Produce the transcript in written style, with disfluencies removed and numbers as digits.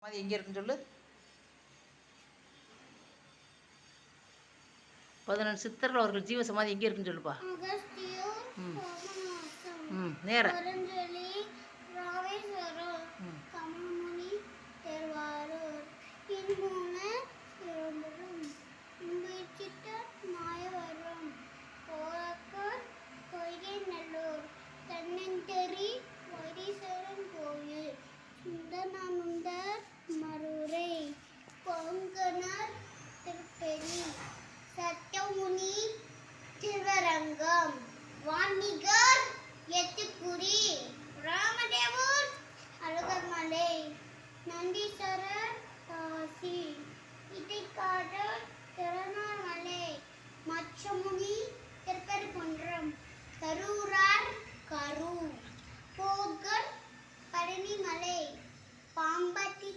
அது எங்கே இருக்குன்னு சொல்லு. 11 சித்தர்கள் அவர்கள் ஜீவ சமாதி எங்கே இருக்குன்னு சொல்லுப்பா. நேர சத்தியமுனி திருவரங்கம் வான்மிகர் எத்துக்குடி ராமதேவர் அழகர்மலை நந்தீஸ்வரர் காசி இடைக்காடர் திருவண்ணாமலை மச்சமுனி திருப்பரங்குன்றம் கரூரார் கரூர் போகர் பழனிமலை பாம்பட்டி